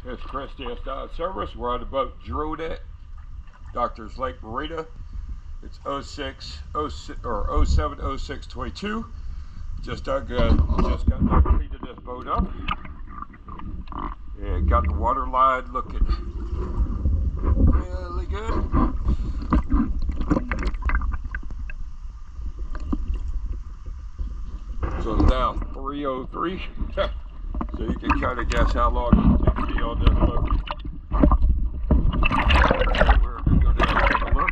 It's Chris DS Dive Service. We're on the boat Drewin It, Doctors Lake Marina. It's 070622. Just got done cleaning this boat up. And got the water line looking really good. So it's now 3:03. So you can kind of guess how long it takes to be on this boat. We're going to go down and take a look.